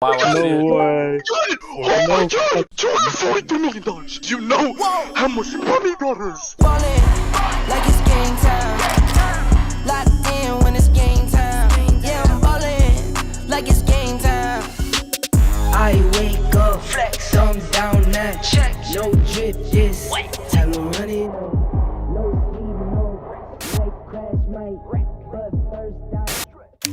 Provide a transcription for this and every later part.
Wow, No way. Oh my god! $242 million! Do you know how much money, brothers? Ballin' like it's game time. Locked in when it's game time. Yeah, I'm ballin' like it's game time. I wake up, flex, I'm down now. Check, no drip, this time to run it.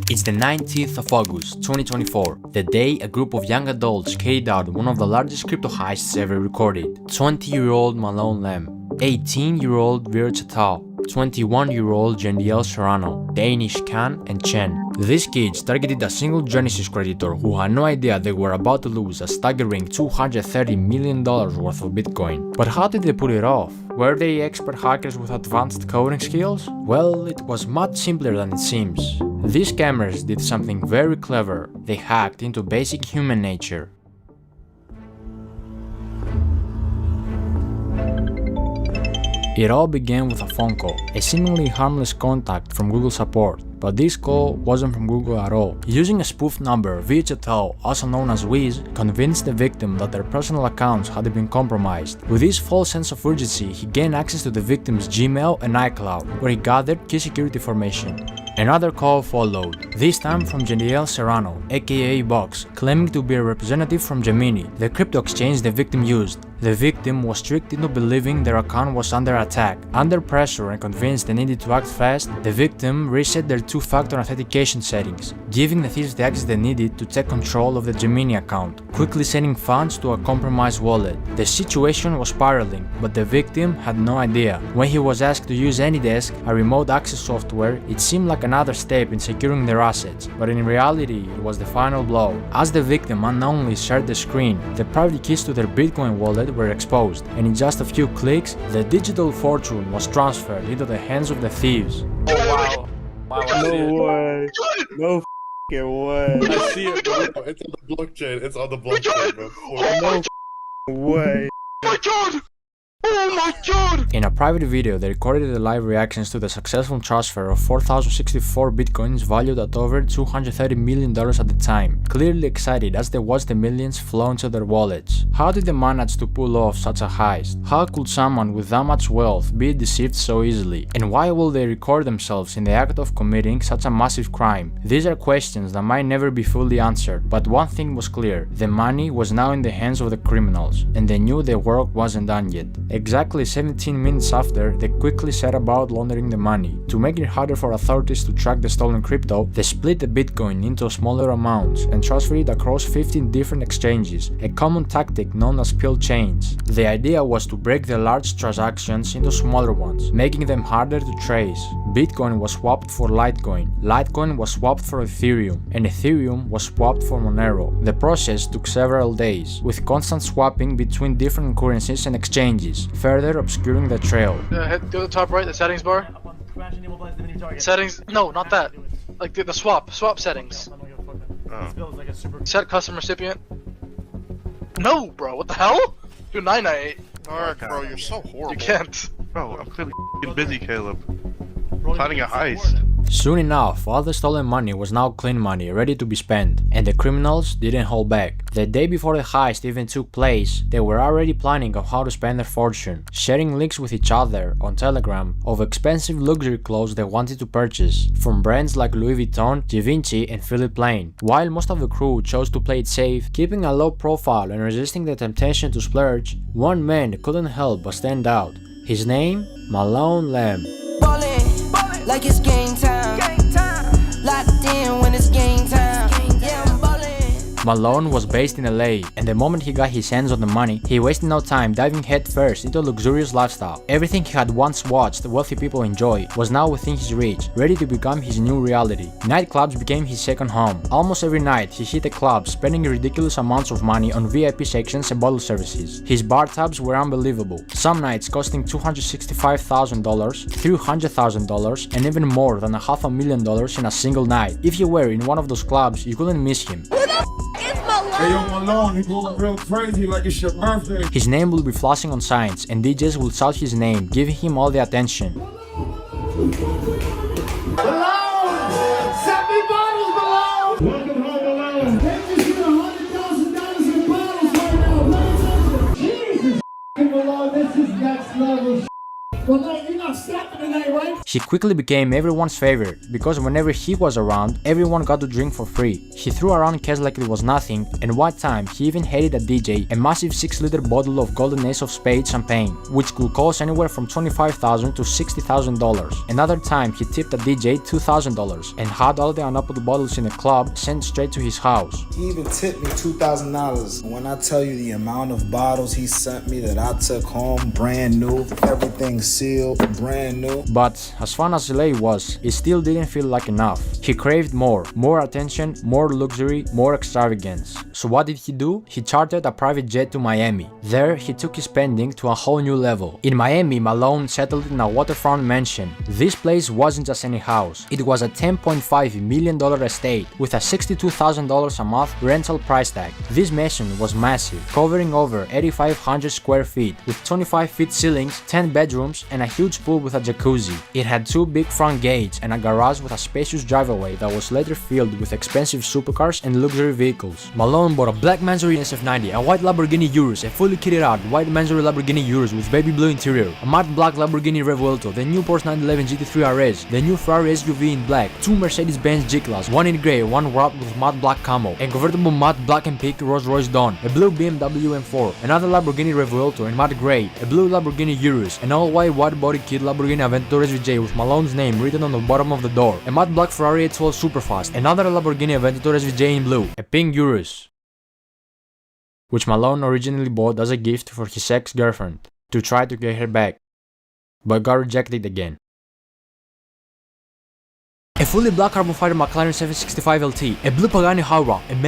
It's the 19th of August, 2024, the day a group of young adults carried out one of the largest crypto heists ever recorded. 20-year-old Malone Lam, 18-year-old Veer Chetal, 21-year-old Jeandiel Serrano, Danish Can and Chen. These kids targeted a single Genesis creditor who had no idea they were about to lose a staggering $230 million worth of Bitcoin. But how did they pull it off? Were they expert hackers with advanced coding skills? Well, it was much simpler than it seems. These scammers did something very clever. They hacked into basic human nature. It all began with a phone call, a seemingly harmless contact from Google support, but this call wasn't from Google at all. Using a spoof number, Veer Chetal, also known as Wiz, convinced the victim that their personal accounts had been compromised. With this false sense of urgency, he gained access to the victim's Gmail and iCloud, where he gathered key security information. Another call followed, this time from Jeandiel Serrano, aka Box, claiming to be a representative from Gemini, the crypto exchange the victim used. The victim was tricked into believing their account was under attack. Under pressure and convinced they needed to act fast, the victim reset their two-factor authentication settings, giving the thieves the access they needed to take control of the Gemini account, quickly sending funds to a compromised wallet. The situation was spiraling, but the victim had no idea. When he was asked to use AnyDesk, a remote access software, it seemed like another step in securing their assets, but in reality it was the final blow. As the victim unknowingly shared the screen, the private keys to their Bitcoin wallet were exposed, and in just a few clicks, the digital fortune was transferred into the hands of the thieves. Oh, wow. Wow, No way. No f***ing way. I see it, bro. It's on the blockchain. It's on the blockchain, bro. No way. Oh my god! Oh my god! In a private video, they recorded the live reactions to the successful transfer of 4,064 bitcoins valued at over $230 million at the time, clearly excited as they watched the millions flow into their wallets. How did they manage to pull off such a heist? How could someone with that much wealth be deceived so easily? And why will they record themselves in the act of committing such a massive crime? These are questions that might never be fully answered, but one thing was clear: the money was now in the hands of the criminals, and they knew their work wasn't done yet. Exactly 17 minutes after, they quickly set about laundering the money. To make it harder for authorities to track the stolen crypto, they split the Bitcoin into smaller amounts and transferred it across 15 different exchanges, a common tactic known as pill chains. The idea was to break the large transactions into smaller ones, making them harder to trace. Bitcoin was swapped for Litecoin, Litecoin was swapped for Ethereum, and Ethereum was swapped for Monero. The process took several days, with constant swapping between different currencies and exchanges, further obscuring the trail. Go to the top right, the settings bar. Settings, no, not that. Like the swap settings. Set custom recipient. No, bro, what the hell? Do 998. Alright, bro, you're so horrible. You can't. Bro, I'm clearly busy, Caleb. Planning a heist. Soon enough, all the stolen money was now clean money, ready to be spent, and the criminals didn't hold back. The day before the heist even took place, they were already planning on how to spend their fortune, sharing links with each other on Telegram of expensive luxury clothes they wanted to purchase, from brands like Louis Vuitton, Givenchy and Philippe Plein. While most of the crew chose to play it safe, keeping a low profile and resisting the temptation to splurge, one man couldn't help but stand out. His name? Malone Lam. Ballin' like it's game time. Locked in when it's game time. Yeah, I'm ballin'. Malone was based in LA, and the moment he got his hands on the money, he wasted no time diving headfirst into a luxurious lifestyle. Everything he had once watched wealthy people enjoy was now within his reach, ready to become his new reality. Nightclubs became his second home. Almost every night, he hit a club, spending ridiculous amounts of money on VIP sections and bottle services. His bar tabs were unbelievable, some nights costing $265,000, $300,000, and even more than $500,000 in a single night. If you were in one of those clubs, you couldn't miss him. Hey, yo, Malone, he going real crazy like it's your birthday. His name will be flashing on signs, and DJs will shout his name, giving him all the attention. Malone! 70 bottles, Malone! Welcome home, Malone. Take this to 100 He quickly became everyone's favorite because whenever he was around, everyone got to drink for free. He threw around cash like it was nothing, and one time he even handed a DJ a massive 6-liter bottle of Golden Ace of Spades champagne, which could cost anywhere from $25,000 to $60,000. Another time he tipped a DJ $2,000 and had all the unopened bottles in the club sent straight to his house. He even tipped me $2,000. When I tell you the amount of bottles he sent me that I took home brand new, everything sealed, brand new. But as fun as LA was, it still didn't feel like enough. He craved more attention, more luxury, more extravagance. So what did he do? He chartered a private jet to Miami. There, he took his spending to a whole new level. In Miami, Malone settled in a waterfront mansion. This place wasn't just any house. It was a $10.5 million estate with a $62,000 a month rental price tag. This mansion was massive, covering over 8,500 square feet, with 25-feet ceilings, 10 bedrooms, and a huge pool with a jacuzzi. It had 2 big front gates and a garage with a spacious driveway that was later filled with expensive supercars and luxury vehicles. Malone bought a black Mansory SF90, a white Lamborghini Urus, a fully kitted out white Mansory Lamborghini Urus with baby blue interior, a matte black Lamborghini Revuelto, the new Porsche 911 GT3 RS, the new Ferrari SUV in black, 2 Mercedes-Benz G-Class, 1 in grey, 1 wrapped with matte black camo, a convertible matte black and pink Rolls-Royce Dawn, a blue BMW M4, another Lamborghini Revuelto in matte grey, a blue Lamborghini Urus, an all-white wide-body kit Lamborghini Aventador SVJ with Malone's name written on the bottom of the door, a matte black Ferrari 812 Superfast, another Lamborghini Aventador SVJ in blue, a pink Urus, which Malone originally bought as a gift for his ex-girlfriend to try to get her back, but got rejected again. A fully black carbon fiber McLaren 765 LT, a blue Pagani Huayra, and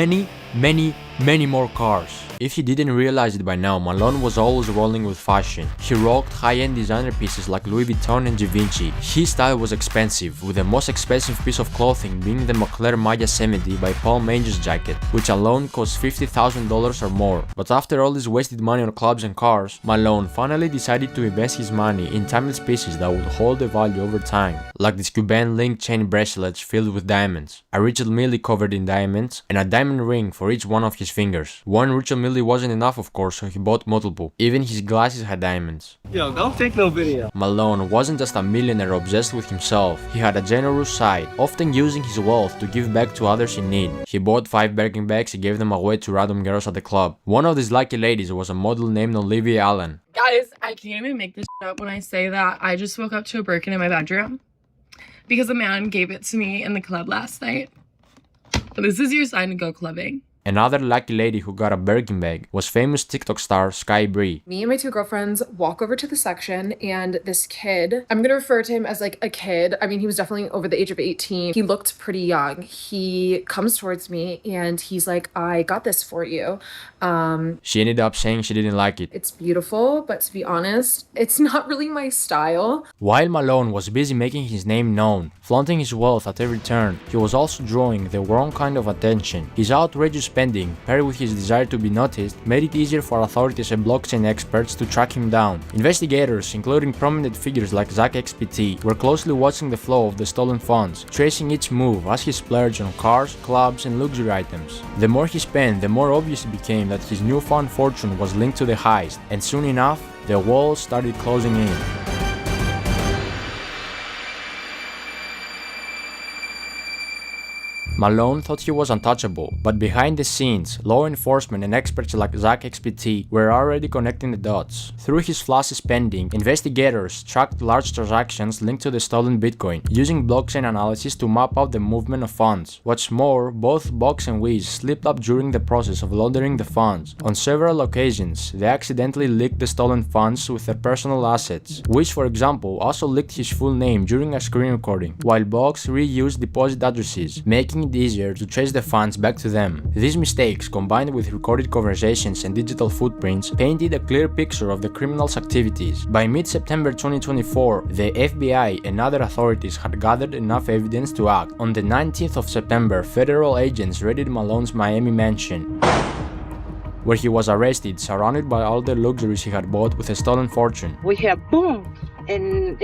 many more cars. If you didn't realize it by now, Malone was always rolling with fashion. He rocked high-end designer pieces like Louis Vuitton and Givenchy. His style was expensive, with the most expensive piece of clothing being the Moncler Maya 70 by Paul Manges jacket, which alone cost $50,000 or more. But after all this wasted money on clubs and cars, Malone finally decided to invest his money in timeless pieces that would hold the value over time, like these Cuban link chain bracelets filled with diamonds, a Richard Mille covered in diamonds, and a diamond ring for each one of his fingers. One Richard Mille wasn't enough, of course, so he bought multiple. Even his glasses had diamonds. Yo, don't take no video. Malone wasn't just a millionaire obsessed with himself. He had a generous side, often using his wealth to give back to others in need. He bought 5 Birkin bags and gave them away to random girls at the club. One of these lucky ladies was a model named Olivia Allen. Guys, I can't even make this up when I say that I just woke up to a Birkin in my bedroom because a man gave it to me in the club last night. This is your sign to go clubbing. Another lucky lady who got a Birkin bag was famous TikTok star Sky Bree. Me and my 2 girlfriends walk over to the section, and this kid, I'm gonna refer to him as like a kid. I mean, he was definitely over the age of 18. He looked pretty young. He comes towards me and he's like, I got this for you. She ended up saying she didn't like it. It's beautiful, but to be honest, it's not really my style. While Malone was busy making his name known, flaunting his wealth at every turn, he was also drawing the wrong kind of attention. His outrageous spending, paired with his desire to be noticed, made it easier for authorities and blockchain experts to track him down. Investigators, including prominent figures like Zach XPT, were closely watching the flow of the stolen funds, tracing each move as he splurged on cars, clubs, and luxury items. The more he spent, the more obvious it became that his newfound fortune was linked to the heist, and soon enough, the walls started closing in. Malone thought he was untouchable, but behind the scenes, law enforcement and experts like Zach XPT were already connecting the dots. Through his flashy spending, investigators tracked large transactions linked to the stolen Bitcoin, using blockchain analysis to map out the movement of funds. What's more, both Box and Wiz slipped up during the process of laundering the funds. On several occasions, they accidentally leaked the stolen funds with their personal assets. Wiz, for example, also leaked his full name during a screen recording, while Box reused deposit addresses, making it easier to trace the funds back to them. These mistakes, combined with recorded conversations and digital footprints, painted a clear picture of the criminals' activities. By mid-September 2024, the FBI and other authorities had gathered enough evidence to act. On the 19th of September, federal agents raided Malone's Miami mansion, where he was arrested, surrounded by all the luxuries he had bought with a stolen fortune. We hear boom, and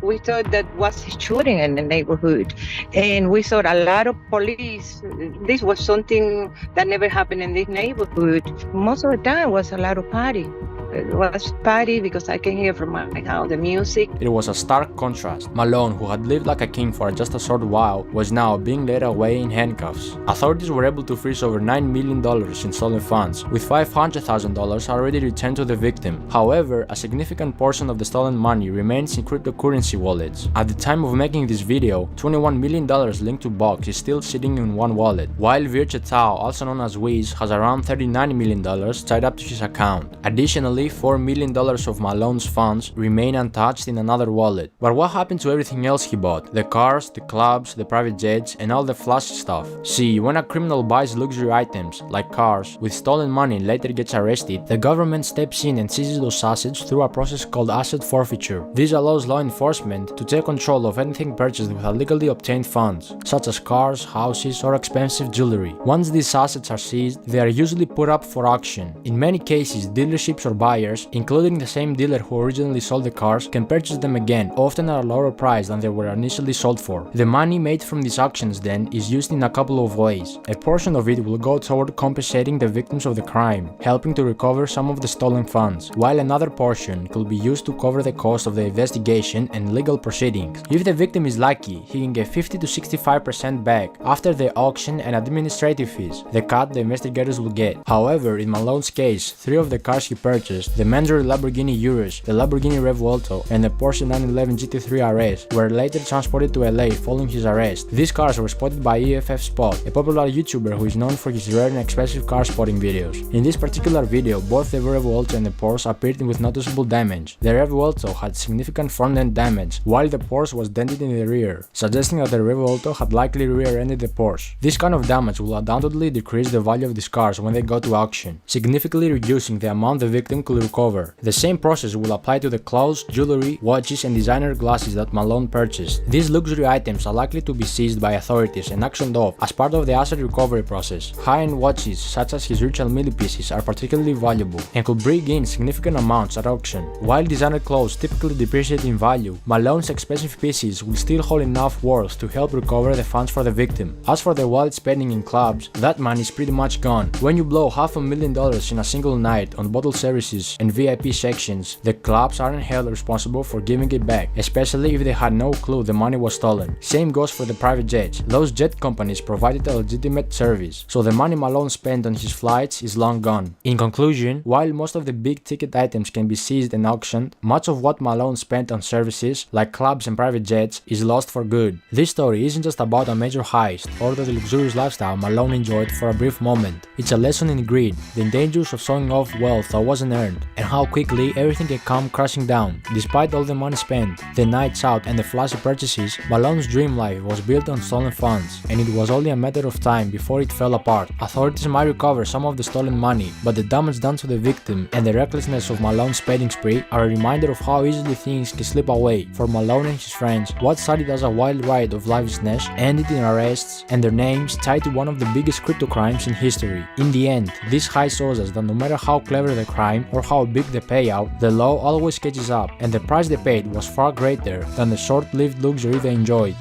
we thought that was a shooting in the neighborhood, and we saw a lot of police. This was something that never happened in this neighborhood. Most of the time was a lot of party. It was party because I can hear from my house the music. It was a stark contrast. Malone, who had lived like a king for just a short while, was now being led away in handcuffs. Authorities were able to freeze over $9 million in stolen funds, with $500,000 already returned to the victim. However, a significant portion of the stolen money remains in cryptocurrency wallets. At the time of making this video, $21 million linked to Box is still sitting in one wallet, while Veer Chetal, also known as Wiz, has around $39 million tied up to his account. Additionally, $4 million of Malone's funds remain untouched in another wallet. But what happened to everything else he bought? The cars, the clubs, the private jets, and all the flashy stuff. See, when a criminal buys luxury items, like cars, with stolen money and later gets arrested, the government steps in and seizes those assets through a process called asset forfeiture. This allows law enforcement to take control of anything purchased with illegally obtained funds, such as cars, houses, or expensive jewelry. Once these assets are seized, they are usually put up for auction. In many cases, dealerships or buyers, including the same dealer who originally sold the cars, can purchase them again, often at a lower price than they were initially sold for. The money made from these auctions then is used in a couple of ways. A portion of it will go toward compensating the victims of the crime, helping to recover some of the stolen funds, while another portion could be used to cover the cost of the investigation and legal proceedings. If the victim is lucky, he can get 50 to 65% back after the auction and administrative fees, the cut the investigators will get. However, in Malone's case, 3 of the cars he purchased, the Mandarin Lamborghini Urus, the Lamborghini Revuelto, and the Porsche 911 GT3 RS, were later transported to LA following his arrest. These cars were spotted by EFF Spot, a popular YouTuber who is known for his rare and expensive car spotting videos. In this particular video, both the Revuelto and the Porsche appeared with noticeable damage. The Revuelto had significant front-end damage, while the Porsche was dented in the rear, suggesting that the Revuelto had likely rear-ended the Porsche. This kind of damage will undoubtedly decrease the value of these cars when they go to auction, significantly reducing the amount the victim could recover. The same process will apply to the clothes, jewelry, watches, and designer glasses that Malone purchased. These luxury items are likely to be seized by authorities and auctioned off as part of the asset recovery process. High-end watches, such as his Richard Mille pieces, are particularly valuable and could bring in significant amounts at auction. While designer clothes typically depreciate in value, Malone's expensive pieces will still hold enough worth to help recover the funds for the victim. As for the wild spending in clubs, that money is pretty much gone. When you blow $500,000 in a single night on bottle services and VIP sections, the clubs aren't held responsible for giving it back, especially if they had no clue the money was stolen. Same goes for the private jets. Those jet companies provided a legitimate service, so the money Malone spent on his flights is long gone. In conclusion, while most of the big ticket items can be seized and auctioned, much of what Malone spent on services, like clubs and private jets, is lost for good. This story isn't just about a major heist or the luxurious lifestyle Malone enjoyed for a brief moment. It's a lesson in greed, the dangers of showing off wealth that wasn't earned, and how quickly everything can come crashing down. Despite all the money spent, the nights out, and the flashy purchases, Malone's dream life was built on stolen funds, and it was only a matter of time before it fell apart. Authorities might recover some of the stolen money, but the damage done to the victim and the recklessness of Malone's spending spree are a reminder of how easily things can slip away. For Malone and his friends, what started as a wild ride of lavishness ended in arrests and their names tied to one of the biggest crypto crimes in history. In the end, this heist shows us that no matter how clever the crime or how big the payout, the law always catches up, and the price they paid was far greater than the short-lived luxury they enjoyed.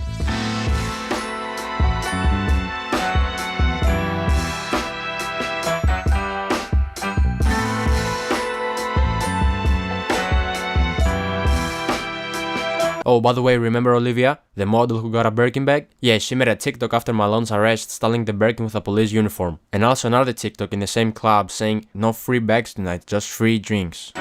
Oh, by the way, remember Olivia, the model who got a Birkin bag? Yeah, she made a TikTok after Malone's arrest styling the Birkin with a police uniform. And also another TikTok in the same club saying, "No free bags tonight, just free drinks."